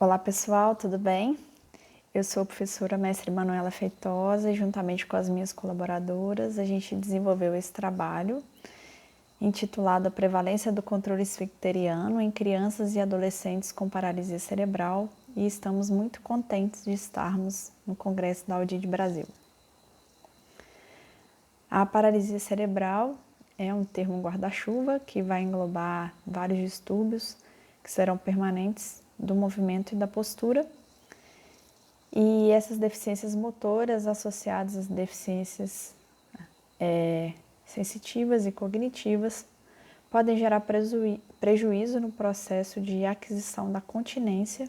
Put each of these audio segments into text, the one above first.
Olá pessoal, tudo bem? Eu sou a professora mestre Manuela Feitosa e juntamente com as minhas colaboradoras a gente desenvolveu esse trabalho intitulado A Prevalência do Controle Esficteriano em Crianças e Adolescentes com Paralisia Cerebral e estamos muito contentes de estarmos no Congresso da Audid Brasil. A paralisia cerebral é um termo guarda-chuva que vai englobar vários distúrbios que serão permanentes do movimento e da postura. E essas deficiências motoras associadas às deficiências sensitivas e cognitivas podem gerar prejuízo no processo de aquisição da continência.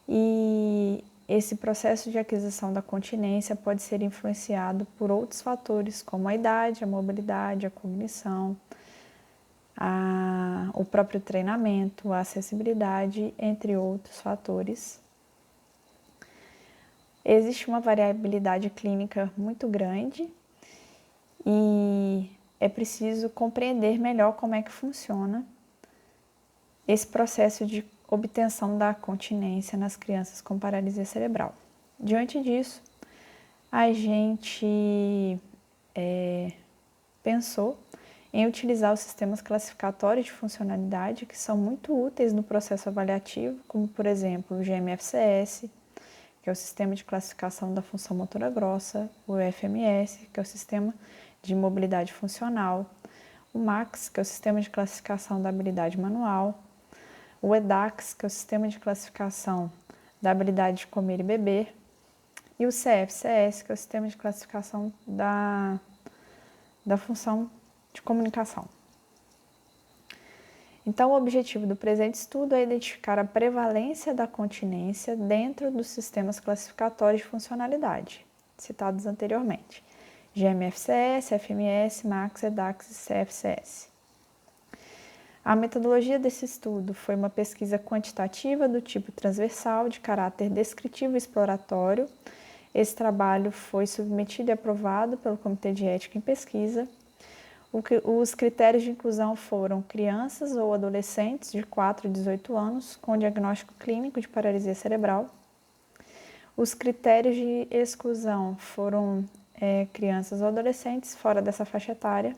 E esse processo de aquisição da continência pode ser influenciado por outros fatores, como a idade, a mobilidade, a cognição, o próprio treinamento, a acessibilidade, entre outros fatores. Existe uma variabilidade clínica muito grande e é preciso compreender melhor como é que funciona esse processo de obtenção da continência nas crianças com paralisia cerebral. Diante disso, a gente pensou em utilizar os sistemas classificatórios de funcionalidade que são muito úteis no processo avaliativo, como por exemplo o GMFCS, que é o Sistema de Classificação da Função Motora Grossa, o FMS, que é o Sistema de Mobilidade Funcional, o MAX, que é o Sistema de Classificação da Habilidade Manual, o EDAX, que é o Sistema de Classificação da Habilidade de Comer e Beber, e o CFCS, que é o Sistema de Classificação da Função de Comunicação. Então, o objetivo do presente estudo é identificar a prevalência da continência dentro dos sistemas classificatórios de funcionalidade, citados anteriormente, GMFCS, FMS, MAX, EDAX e CFCS. A metodologia desse estudo foi uma pesquisa quantitativa do tipo transversal, de caráter descritivo e exploratório. Esse trabalho foi submetido e aprovado pelo Comitê de Ética em Pesquisa. Os critérios de inclusão foram crianças ou adolescentes de 4 a 18 anos com diagnóstico clínico de paralisia cerebral. Os critérios de exclusão foram crianças ou adolescentes fora dessa faixa etária.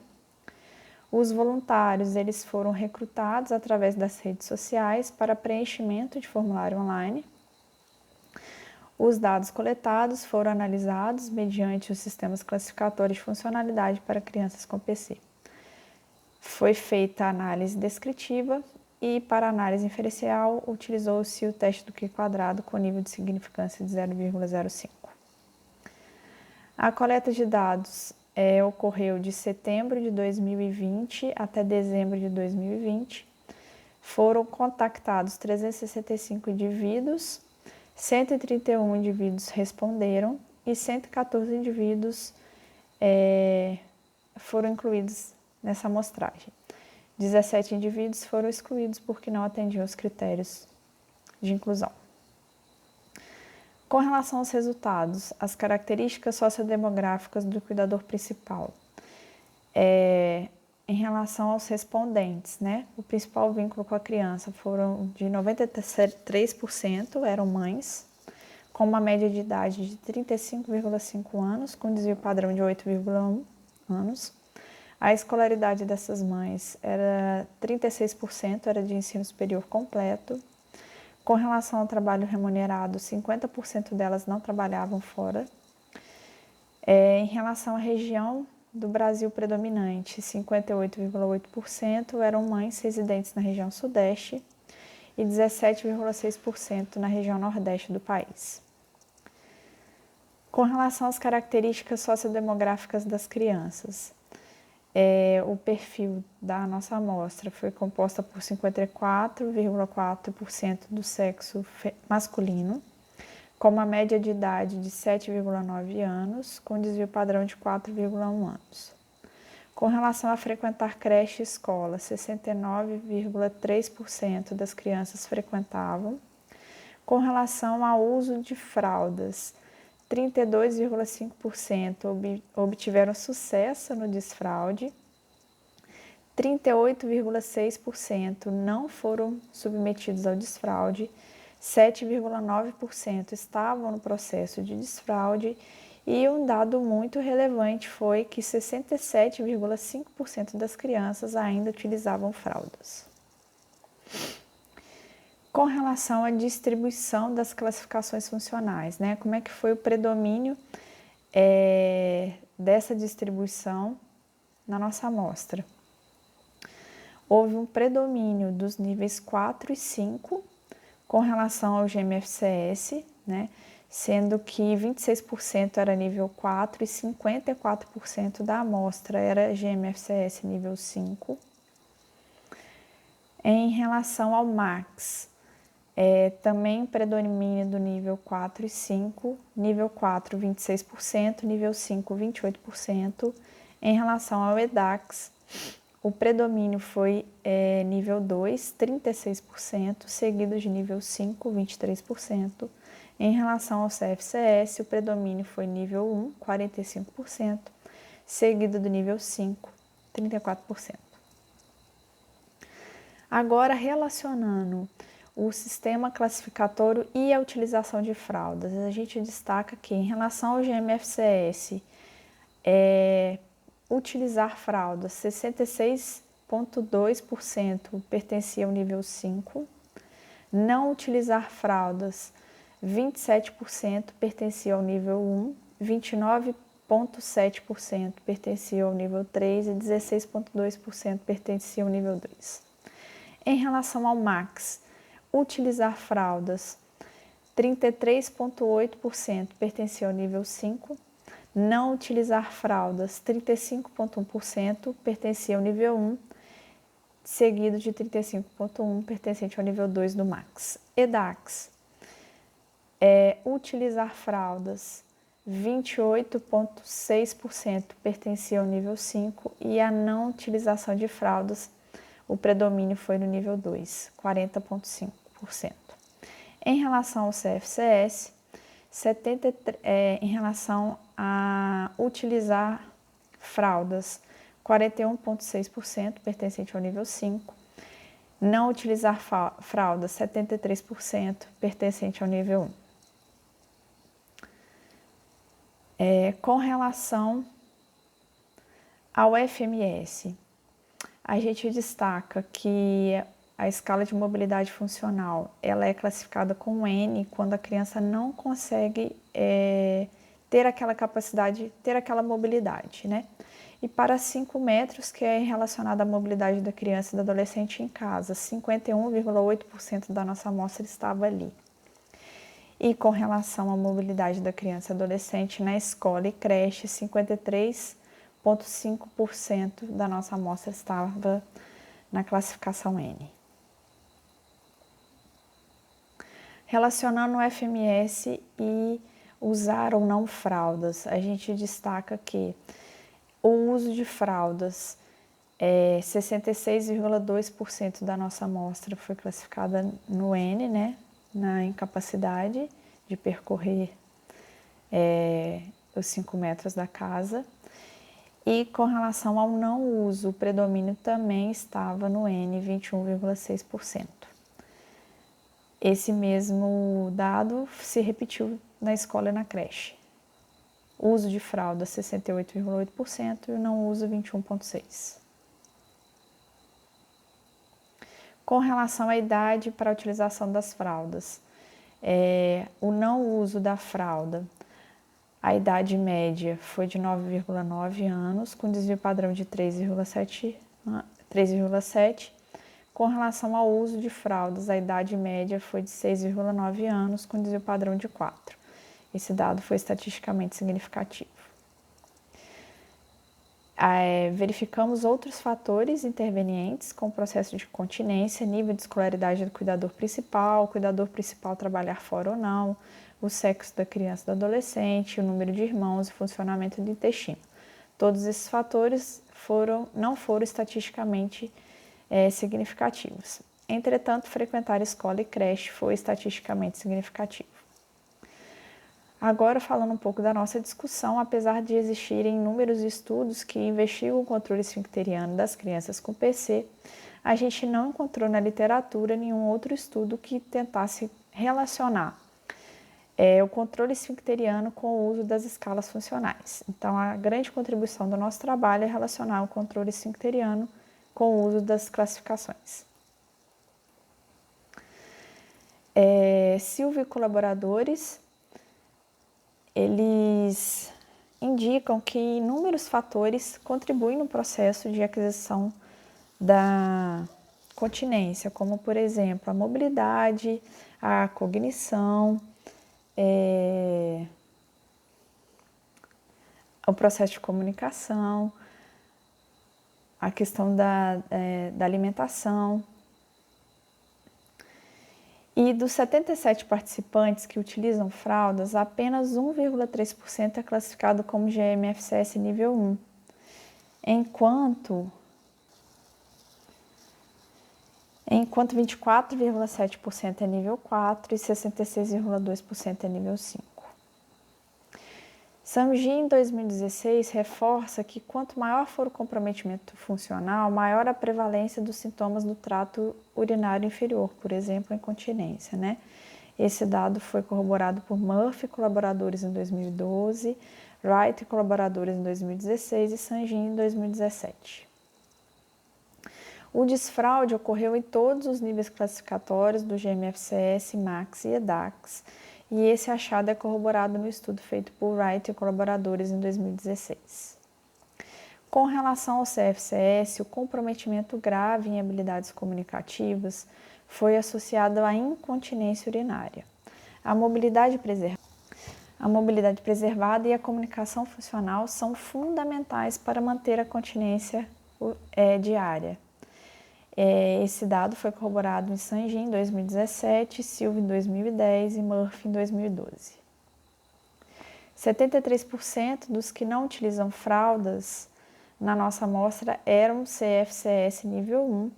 Os voluntários eles foram recrutados através das redes sociais para preenchimento de formulário online. Os dados coletados foram analisados mediante os sistemas classificatórios de funcionalidade para crianças com PC. Foi feita a análise descritiva e, para a análise inferencial, utilizou-se o teste do Q² com nível de significância de 0,05. A coleta de dados ocorreu de setembro de 2020 até dezembro de 2020. Foram contactados 365 indivíduos, 131 indivíduos responderam e 114 indivíduos foram incluídos nessa amostragem. 17 indivíduos foram excluídos porque não atendiam os critérios de inclusão. Com relação aos resultados, as características sociodemográficas do cuidador principal. Em relação aos respondentes, o principal vínculo com a criança foram de 93% eram mães, com uma média de idade de 35,5 anos, com desvio padrão de 8,1 anos. A escolaridade dessas mães era 36%, era de ensino superior completo. Com relação ao trabalho remunerado, 50% delas não trabalhavam fora. Em relação à região do Brasil predominante, 58,8% eram mães residentes na região sudeste e 17,6% na região nordeste do país. Com relação às características sociodemográficas das crianças, o perfil da nossa amostra foi composta por 54,4% do sexo masculino, com uma média de idade de 7,9 anos, com desvio padrão de 4,1 anos. Com relação a frequentar creche e escola, 69,3% das crianças frequentavam. Com relação ao uso de fraldas, 32,5% obtiveram sucesso no desfraude, 38,6% não foram submetidos ao desfraude, 7,9% estavam no processo de desfraude e um dado muito relevante foi que 67,5% das crianças ainda utilizavam fraldas. Com relação à distribuição das classificações funcionais, né? Como é que foi o predomínio dessa distribuição na nossa amostra? Houve um predomínio dos níveis 4 e 5 com relação ao GMFCS, né? Sendo que 26% era nível 4 e 54% da amostra era GMFCS nível 5. Em relação ao MAX, também predomínio do nível 4 e 5, nível 4, 26%, nível 5, 28%. Em relação ao EDAX, o predomínio foi nível 2, 36%, seguido de nível 5, 23%. Em relação ao CFCS, o predomínio foi nível 1, 45%, seguido do nível 5, 34%. Agora, relacionando o sistema classificatório e a utilização de fraldas, a gente destaca que, em relação ao GMFCS, utilizar fraldas, 66,2% pertencia ao nível 5, não utilizar fraldas, 27% pertencia ao nível 1, 29,7% pertencia ao nível 3 e 16,2% pertencia ao nível 2. Em relação ao MAX, utilizar fraldas, 33,8% pertencia ao nível 5, não utilizar fraldas, 35,1% pertencia ao nível 1, seguido de 35,1% pertencente ao nível 2 do MAX. EDAX, utilizar fraldas, 28,6% pertencia ao nível 5 e a não utilização de fraldas, o predomínio foi no nível 2, 40,5%. Em relação ao CFCS, em relação a utilizar fraldas, 41,6% pertencente ao nível 5, não utilizar fraldas, 73% pertencente ao nível 1. Com relação ao FMS, a gente dstaca que a escala de mobilidade funcional ela é classificada com N quando a criança não consegue ter aquela capacidade, ter aquela mobilidade, né? E para 5 metros, que é relacionada à mobilidade da criança e do adolescente em casa, 51,8% da nossa amostra estava ali. E com relação à mobilidade da criança e adolescente na escola e creche, 53,5% da nossa amostra estava na classificação N. Relacionando o FMS e usar ou não fraldas, a gente destaca que o uso de fraldas, 66,2% da nossa amostra foi classificada no N, né, na incapacidade de percorrer os 5 metros da casa. E com relação ao não uso, o predomínio também estava no N, 21,6%. Esse mesmo dado se repetiu na escola e na creche. Uso de fralda, 68,8% e o não uso, 21,6%. Com relação à idade para a utilização das fraldas, o não uso da fralda, a idade média foi de 9,9 anos, com desvio padrão de 3,7. Com relação ao uso de fraldas, a idade média foi de 6,9 anos, com desvio padrão de 4. Esse dado foi estatisticamente significativo. Verificamos outros fatores intervenientes, como processo de continência, nível de escolaridade do cuidador principal trabalhar fora ou não, o sexo da criança e do adolescente, o número de irmãos e funcionamento do intestino. Todos esses fatores não foram estatisticamente significativos. Entretanto, frequentar escola e creche foi estatisticamente significativo. Agora, falando um pouco da nossa discussão, apesar de existirem inúmeros estudos que investigam o controle esfincteriano das crianças com PC, a gente não encontrou na literatura nenhum outro estudo que tentasse relacionar o controle esfincteriano com o uso das escalas funcionais. Então, a grande contribuição do nosso trabalho é relacionar o controle esfincteriano com o uso das classificações. Silvio e colaboradores, eles indicam que inúmeros fatores contribuem no processo de aquisição da continência, como, por exemplo, a mobilidade, a cognição, o processo de comunicação, a questão da alimentação. E dos 77 participantes que utilizam fraldas, apenas 1,3% é classificado como GMFCS nível 1, enquanto 24,7% é nível 4 e 66,2% é nível 5. Samji, em 2016, reforça que quanto maior for o comprometimento funcional, maior a prevalência dos sintomas do trato urinário inferior, por exemplo, incontinência, né? Esse dado foi corroborado por Murphy e colaboradores em 2012, Wright e colaboradores em 2016 e Sanjin em 2017. O desfraude ocorreu em todos os níveis classificatórios do GMFCS, MAX e EDAX, e esse achado é corroborado no estudo feito por Wright e colaboradores em 2016. Com relação ao CFCS, o comprometimento grave em habilidades comunicativas foi associado à incontinência urinária. A mobilidade preservada e a comunicação funcional são fundamentais para manter a continência diária. Esse dado foi corroborado em Sanji em 2017, Silva em 2010 e Murphy em 2012. 73% dos que não utilizam fraldas na nossa amostra eram CFCS nível 1,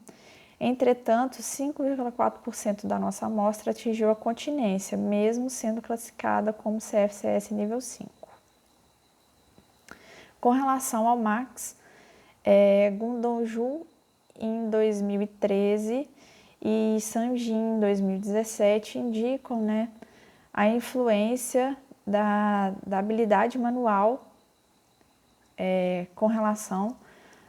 entretanto, 5,4% da nossa amostra atingiu a continência, mesmo sendo classificada como CFCS nível 5. Com relação ao MAX, Gundongju em 2013 e Sanji em 2017 indicam, a influência da habilidade manual com relação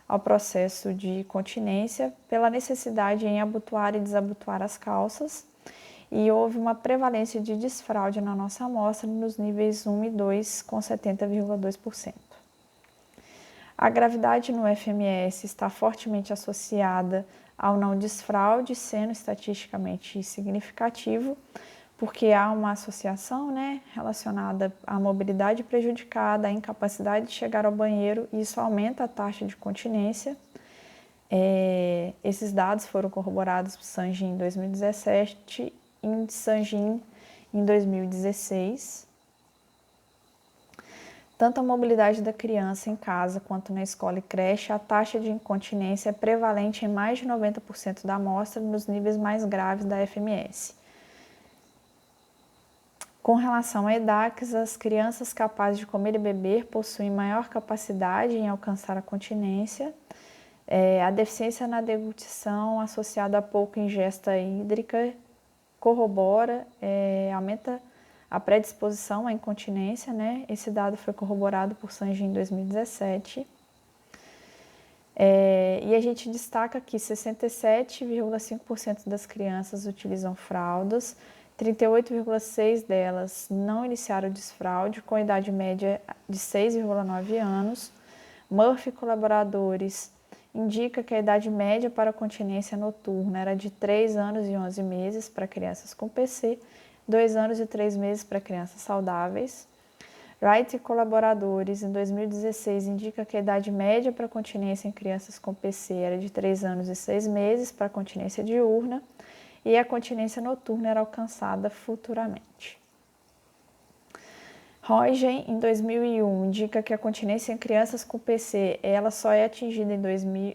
ao processo de continência pela necessidade em abotoar e desabotoar as calças, e houve uma prevalência de desfraude na nossa amostra nos níveis 1 e 2 com 70,2%. A gravidade no FMS está fortemente associada ao não desfraude, sendo estatisticamente significativo, porque há uma associação relacionada à mobilidade prejudicada, à incapacidade de chegar ao banheiro, e isso aumenta a taxa de continência. Esses dados foram corroborados por Sanji em 2017 e em Sanji em 2016. Tanto a mobilidade da criança em casa quanto na escola e creche, a taxa de incontinência é prevalente em mais de 90% da amostra nos níveis mais graves da FMS. Com relação a EDAX, as crianças capazes de comer e beber possuem maior capacidade em alcançar a continência. A deficiência na deglutição associada a pouca ingesta hídrica corrobora, aumenta a predisposição à incontinência, Esse dado foi corroborado por Sanji em 2017. E a gente destaca que 67,5% das crianças utilizam fraldas, 38,6% delas não iniciaram o desfraude, com idade média de 6,9 anos. Murphy e colaboradores indica que a idade média para a continência noturna era de 3 anos e 11 meses para crianças com PC, 2 anos e 3 meses para crianças saudáveis. Wright e colaboradores, em 2016, indica que a idade média para continência em crianças com PC era de 3 anos e 6 meses para continência diurna, e a continência noturna era alcançada futuramente. Roigen, em 2001, indica que a continência em crianças com PC ela só é atingida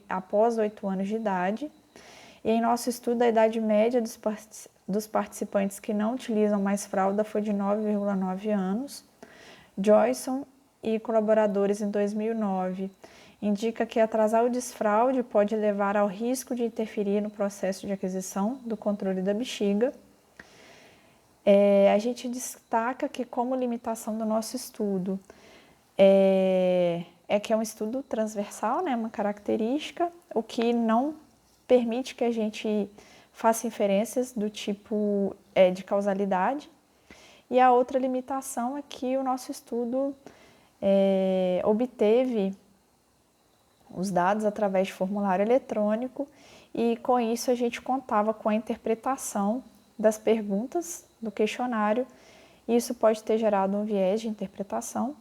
após 8 anos de idade. E em nosso estudo, a idade média dos participantes que não utilizam mais fralda foi de 9,9 anos. Joyson e colaboradores, em 2009, indica que atrasar o desfraude pode levar ao risco de interferir no processo de aquisição do controle da bexiga. A gente destaca que, como limitação do nosso estudo, que é um estudo transversal, né, uma característica, o que não permite que a gente faça inferências do tipo de causalidade. E a outra limitação é que o nosso estudo obteve os dados através de formulário eletrônico e com isso a gente contava com a interpretação das perguntas do questionário e isso pode ter gerado um viés de interpretação.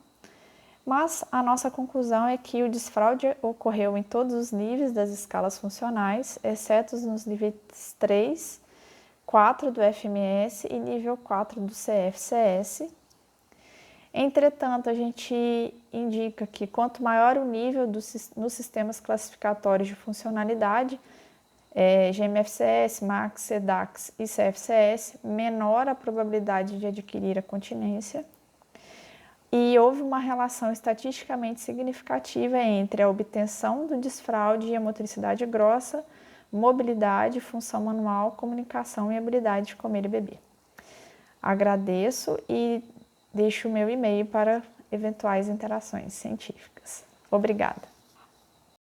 Mas a nossa conclusão é que o desfraude ocorreu em todos os níveis das escalas funcionais, exceto nos níveis 3, 4 do FMS e nível 4 do CFCS. Entretanto, a gente indica que quanto maior o nível nos sistemas classificatórios de funcionalidade, GMFCS, MAX, CDAX e CFCS, menor a probabilidade de adquirir a continência. E houve uma relação estatisticamente significativa entre a obtenção do desfraude e a motricidade grossa, mobilidade, função manual, comunicação e habilidade de comer e beber. Agradeço e deixo o meu e-mail para eventuais interações científicas. Obrigada.